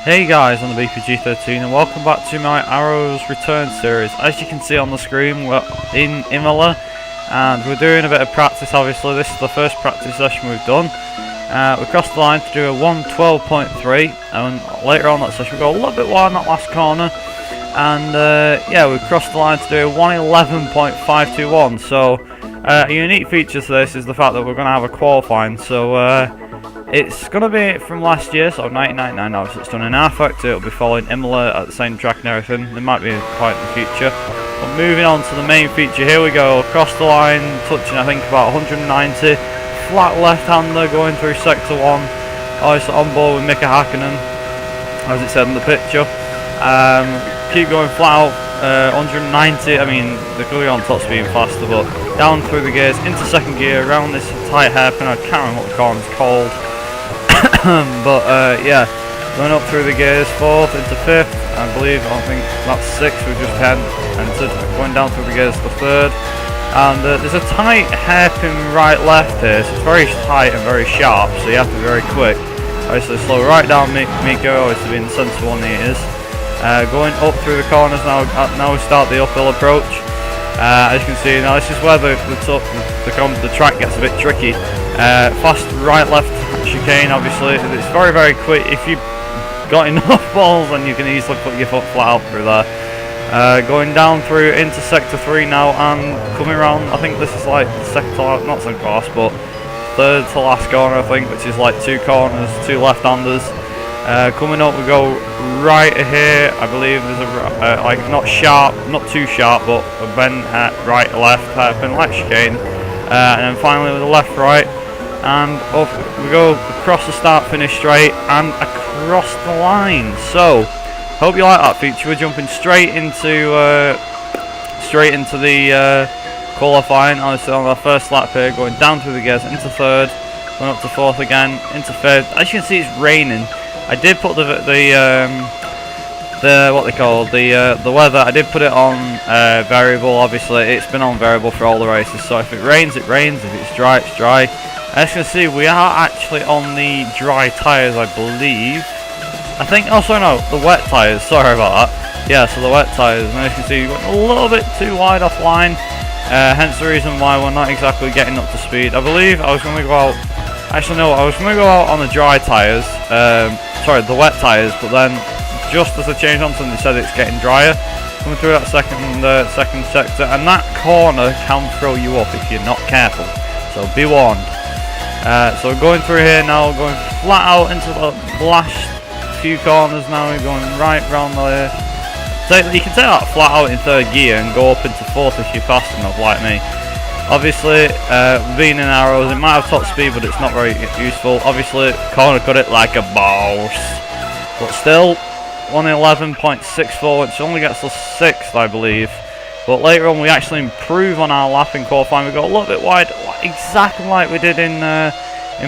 Hey guys, on the BPG13 and welcome back to my Arrows Return series. As you can see on the screen, we're in Imola and we're doing a bit of practice. Obviously this is the first practice session we've done. We crossed the line to do a 1:12.3 and later on that session we got a little bit wide in that last corner. And yeah, we crossed the line to do a 1:11.521. So a unique feature to this is the fact that we're going to have a qualifying. So it's going to be from last year, so 1999 obviously it's done in our factory. It'll be following Imola at the same track and everything. There might be a point in the future. But moving on to the main feature, here we go. Across the line, touching I think about 190. Flat left-hander going through sector 1. Obviously on board with Mika Hakkinen, as it said in the picture. Keep going flat out, 190. I mean, they're going to be on top speed faster, but down through the gears, into second gear, around this tight hairpin. I can't remember what the corner's called. But yeah, going up through the gears, 4th into 5th, I think that's 6th, we just entered, going down through the gears to 3rd, and there's a tight hairpin right left here, so it's very tight and very sharp, so you have to be very quick. Obviously slow right down Miko, obviously being the sensible one he is. Going up through the corners now, we start the uphill approach. As you can see now, this is where the track gets a bit tricky. Fast right left chicane, obviously it's very very quick. If you've got enough balls then you can easily put your foot flat out through there. Going down through into sector 3 now and coming around, I think this is like second to last, not second last, but third to last corner I think, which is like 2 corners, 2 left-handers. Coming up we go right here, I believe there's a like not too sharp, but a bend right left hairpin like chicane, and then finally with the left right, and up we go across the start finish straight and across the line. So hope you like that feature. We're jumping straight into the qualifying. Obviously on our first lap here, going down through the gears into 3rd, going up to 4th again, into 5th. As you can see, it's raining. I did put the what they call the weather. I did put it on variable. Obviously, it's been on variable for all the races. So if it rains, it rains. If it's dry, it's dry. As you can see, we are actually on the dry tyres, I believe. I think. Oh, sorry, no, the wet tyres. Sorry about that. Yeah, so the wet tyres. And as you can see, we went a little bit too wide offline. Hence the reason why we're not exactly getting up to speed. I believe I was going to go out. Actually, no, I was going to go out on the dry tyres. Sorry, the wet tyres, but then just as I changed onto them, they said it's getting drier. Coming through that second sector, and that corner can throw you up if you're not careful. So be warned. So we're going through here now, going flat out into the last few corners now. We're going right round there. You can take that flat out in 3rd gear and go up into 4th if you're fast enough, like me. Obviously, being in arrows, it might have top speed, but it's not very useful. Obviously, corner cut it like a boss. But still, 1:11.64, which only gets us 6th, I believe. But later on, we actually improve on our lap in qualifying. We go a little bit wide, exactly like we did in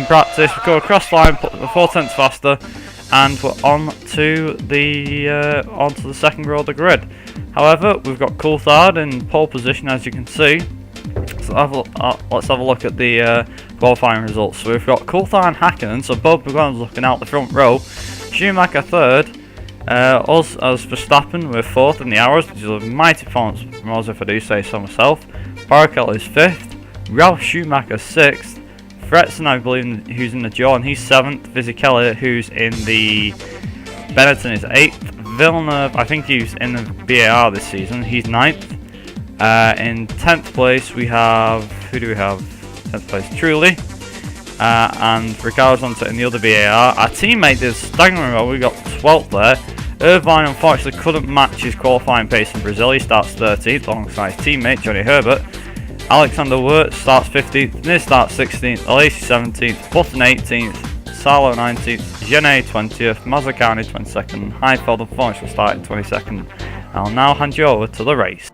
practice. We go across the line, put the 4/10 faster, and we're on to onto the second row of the grid. However, we've got Coulthard in pole position, as you can see. So let's have a look at the qualifying results. So we've got Coulthard and Hakkinen, so both McLaren's looking out the front row. Schumacher 3rd. Us as Verstappen, we're 4th in the arrows, which is a mighty performance from us if I do say so myself. Parakel is 5th. Ralph Schumacher 6th. Fretson, I believe, who's in the John, he's 7th. Fisichella, who's in the Benetton, is 8th. Villeneuve, I think he's in the B.A.R. this season, he's 9th. In 10th place we have, who do we have? 10th place, Truly, and Ricardo's on in the other BAR. Our teammate did staggering well, we got 12th there. Irvine unfortunately couldn't match his qualifying pace in Brazil, he starts 13th alongside his teammate Johnny Herbert. Alexander Wirtz starts 15th, Niz starts 16th, Alesi 17th, Button 18th, Salo 19th, Genet 20th, Mazzacani 22nd, Heifeld unfortunately started 22nd. I'll now hand you over to the race.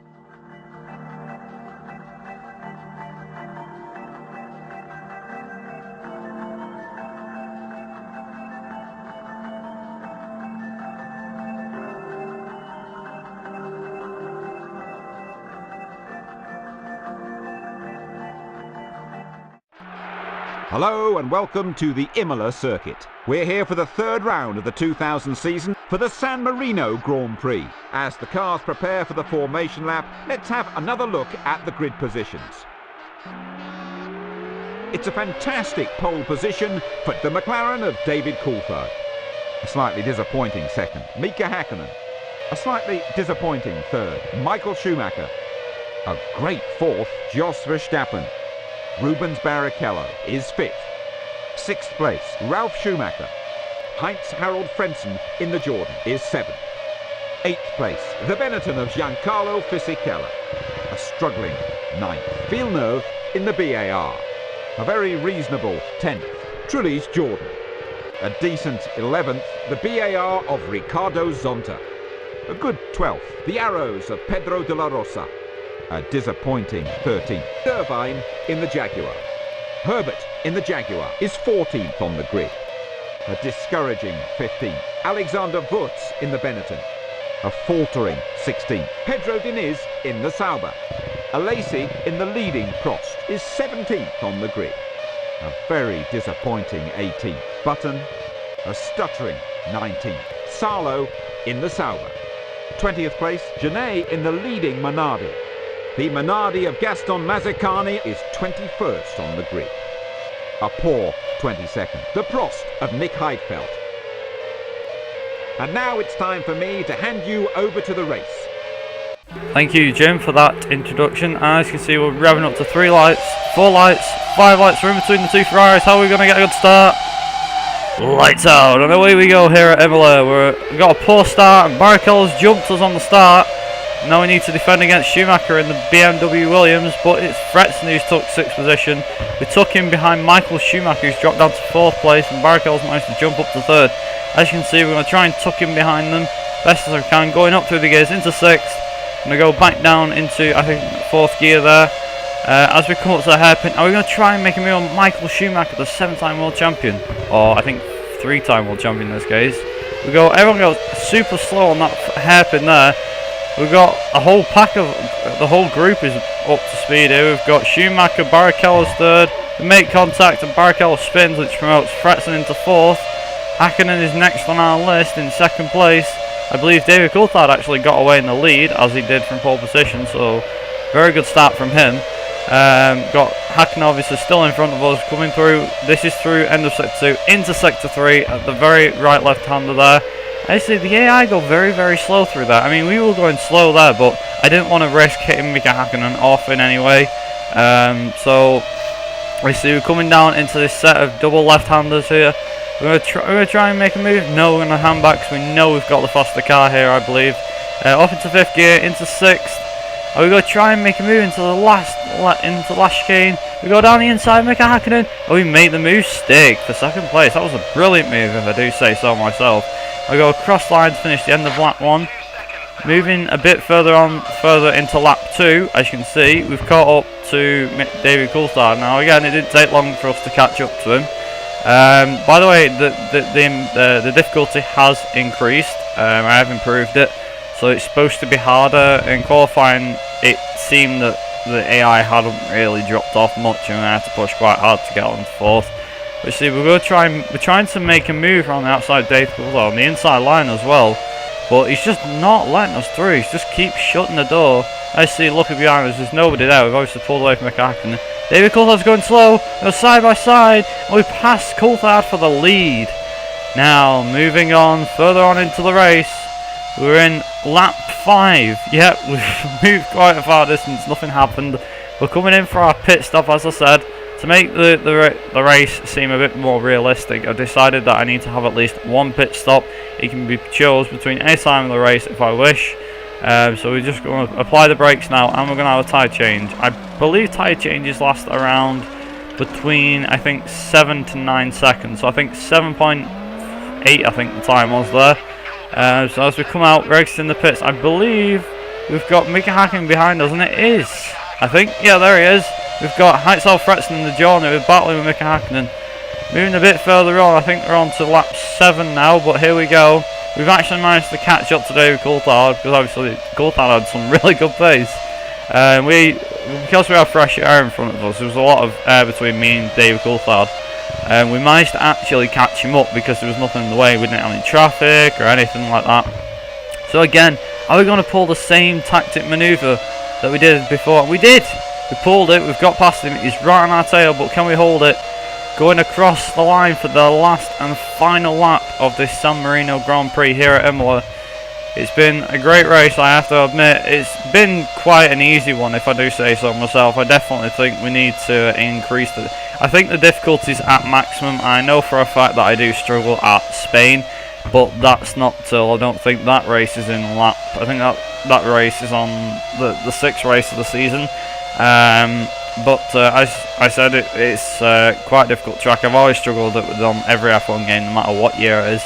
Hello and welcome to the Imola circuit. We're here for the third round of the 2000 season for the San Marino Grand Prix. As the cars prepare for the formation lap, let's have another look at the grid positions. It's a fantastic pole position for the McLaren of David Coulthard. A slightly disappointing second, Mika Häkkinen. A slightly disappointing third, Michael Schumacher. A great fourth, Jos Verstappen. Rubens Barrichello is fifth. Sixth place, Ralf Schumacher. Heinz Harald Frentzen in the Jordan is seventh. Eighth place, the Benetton of Giancarlo Fisichella. A struggling ninth. Villeneuve in the BAR. A very reasonable 10th, Trulli's Jordan. A decent 11th, the BAR of Ricardo Zonta. A good 12th, the Arrows of Pedro de la Rosa. A disappointing 13th, Irvine in the Jaguar. Herbert in the Jaguar is 14th on the grid. A discouraging 15th, Alexander Wurz in the Benetton. A faltering 16th, Pedro Diniz in the Sauber. Alesi in the leading Prost is 17th on the grid. A very disappointing 18th, Button. A stuttering 19th, Salo in the Sauber. 20th place, Genet in the leading Minardi. The Minardi of Gaston Mazzacani is 21st on the grid. A poor 22nd, the Prost of Nick Heidfeld. And now it's time for me to hand you over to the race. Thank you, Jim, for that introduction. As you can see, we're revving up to 3 lights, 4 lights, 5 lights. We're in between the 2 Ferraris. How are we going to get a good start? Lights out, and away we go here at Imola. We've got a poor start, and Barrichello's jumped us on the start. Now we need to defend against Schumacher in the BMW Williams, but it's Frentzen who's took 6th position. We took him behind Michael Schumacher, who's dropped down to 4th place, and Barrichello's managed to jump up to 3rd. As you can see, we're going to try and tuck him behind them best as I can, going up through the gears into 6th. I'm going to go back down into, I think, 4th gear there. As we come up to the hairpin, are we going to try and make a move on Michael Schumacher, the 7-time world champion? Or I think 3-time world champion in this case. Everyone goes super slow on that hairpin there. We've got a whole pack of, the whole group is up to speed here. We've got Schumacher, Barrichello's 3rd. We make contact and Barrichello spins, which promotes Frentzen into 4th. Häkkinen is next on our list in 2nd place. I believe David Coulthard actually got away in the lead, as he did from pole position, so very good start from him. Got Häkkinen obviously still in front of us, coming through. This is through end of sector 2 into sector 3 at the very right left-hander there. I see the AI go very, very slow through that. I mean, we were going slow there, but I didn't want to risk hitting Mika Häkkinen off in any way. So we see we're coming down into this set of double left-handers here. We're going to try and make a move. No, we're going to hand back because we know we've got the faster car here, I believe. Off into 5th gear, into 6th. Are we going to try and make a move into the last chicane? We go down the inside, Mika Häkkinen. Oh, we made the move stick for 2nd place. That was a brilliant move, if I do say so myself. I go across line to finish the end of lap 1. Moving a bit further into lap 2, as you can see, we've caught up to David Coulthard. Now again, it didn't take long for us to catch up to him. By the way, the difficulty has increased. I have improved it, so it's supposed to be harder. In qualifying, it seemed that the AI hadn't really dropped off much, and I had to push quite hard to get on to 4th. But see, we're trying to make a move around the outside David Coulthard on the inside line as well, but he's just not letting us through. He just keeps shutting the door. I see, looking behind us, there's nobody there. We've obviously pulled away from Mika Häkkinen. David Coulthard's going slow. They're side by side, and we passed Coulthard for the lead. Now, moving on, further on into the race, we're in lap 5. Yep, we've moved quite a far distance. Nothing happened. We're coming in for our pit stop, as I said. To make the race seem a bit more realistic, I've decided that I need to have at least 1 pit stop. It can be chose between any time of the race if I wish. So we're just going to apply the brakes now, and we're going to have a tyre change. I believe tyre changes last around between, I think, 7 to 9 seconds. So I think 7.8, I think the time was there. So as we come out, we're exiting the pits. I believe we've got Mika Häkkinen behind us, and it is. I think, yeah, there he is. We've got Heinz Frentzen in the journey. We're battling with Mika Häkkinen. Moving a bit further on, I think we're on to lap 7 now, but here we go. We've actually managed to catch up to David Coulthard, because obviously Coulthard had some really good pace. Because we have fresh air in front of us, there was a lot of air between me and David Coulthard. We managed to actually catch him up because there was nothing in the way. We didn't have any traffic or anything like that. So again, are we going to pull the same tactic manoeuvre that we did before? We did! We pulled it, we've got past him, he's right on our tail, but can we hold it? Going across the line for the last and final lap of this San Marino Grand Prix here at Imola. It's been a great race, I have to admit. It's been quite an easy one, if I do say so myself. I definitely think we need to increase the... I think the difficulty's at maximum. I know for a fact that I do struggle at Spain, but that's not till I don't think that race is in lap. I think that race is on the sixth race of the season. But as I said, it's quite a difficult track. I've always struggled with it on every F1 game, no matter what year it is.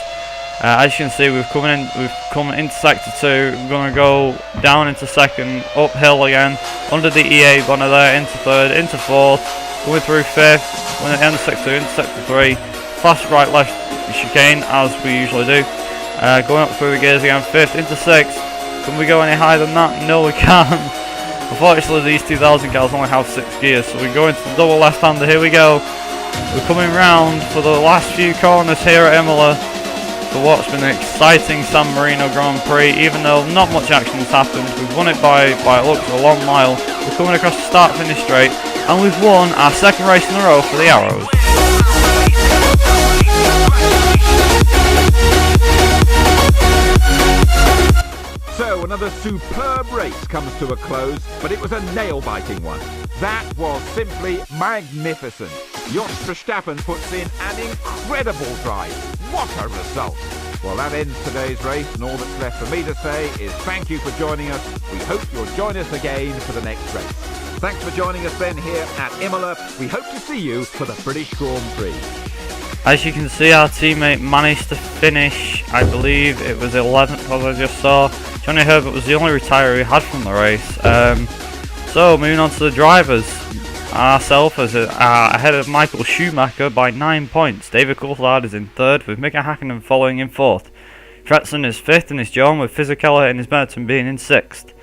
As you can see, we've come into sector 2. We're going to go down into second, uphill again, under the EA banner there, into third, into fourth, going through fifth, going at the end of sector 2, into sector 3, fast right left chicane as we usually do. Going up through the gears again, fifth, into sixth. Can we go any higher than that? No, we can't. Unfortunately, these 2000 cars only have 6 gears, so we go into the double left-hander. Here we go. We're coming round for the last few corners here at Imola for what's been an exciting San Marino Grand Prix. Even though not much action has happened, we've won it by it looks a long mile. We're coming across the start-finish straight, and we've won our second race in a row for the Arrows. So another superb race comes to a close, but it was a nail-biting one. That was simply magnificent. Jos Verstappen puts in an incredible drive. What a result! Well, that ends today's race, and all that's left for me to say is thank you for joining us. We hope you'll join us again for the next race. Thanks for joining us then here at Imola. We hope to see you for the British Grand Prix. As you can see, our teammate managed to finish, I believe it was 11th as I just saw. Johnny Herbert was the only retiree we had from the race. So moving on to the drivers. Ourselves is ahead of Michael Schumacher by 9 points. David Coulthard is in third, with Mika Hakkinen following in fourth. Fretson is fifth in his John, with Fisichella and his Benetton being in sixth.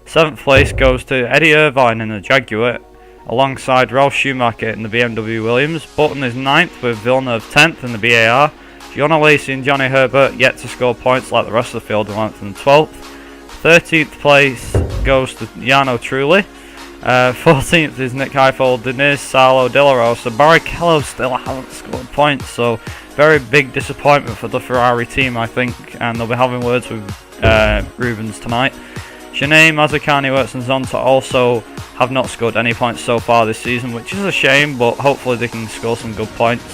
Seventh place goes to Eddie Irvine in the Jaguar, alongside Ralf Schumacher in the BMW Williams. Button is 9th, with Villeneuve 10th in the BAR. Gianna Lacey and Johnny Herbert yet to score points like the rest of the field, 11th and 12th. 13th place goes to Jarno Trulli. 14th is Nick Heifeld, Denise, Salo, De La Rosa. Barrichello still hasn't scored points, so very big disappointment for the Ferrari team, I think, and they'll be having words with Rubens tonight. Sinead, Mazzacani, Wirtz and Zonta also have not scored any points so far this season, which is a shame, but hopefully they can score some good points.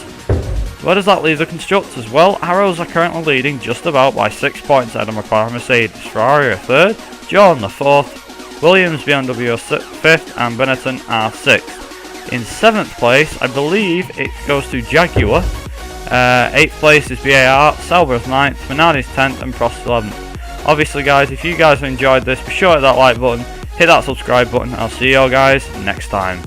Where does that leave the constructors? Well, Arrows are currently leading just about by 6 points ahead of McLaren, Mercedes. Ferrari are third, John the fourth, Williams, BMW are fifth, and Benetton are sixth. In 7th place, I believe it goes to Jaguar. 8th place is BAR, Sauber is 9th, Minardi is 10th, and Prost 11th. Obviously, guys, if you guys have enjoyed this, be sure to hit that like button, hit that subscribe button. I'll see you all guys next time.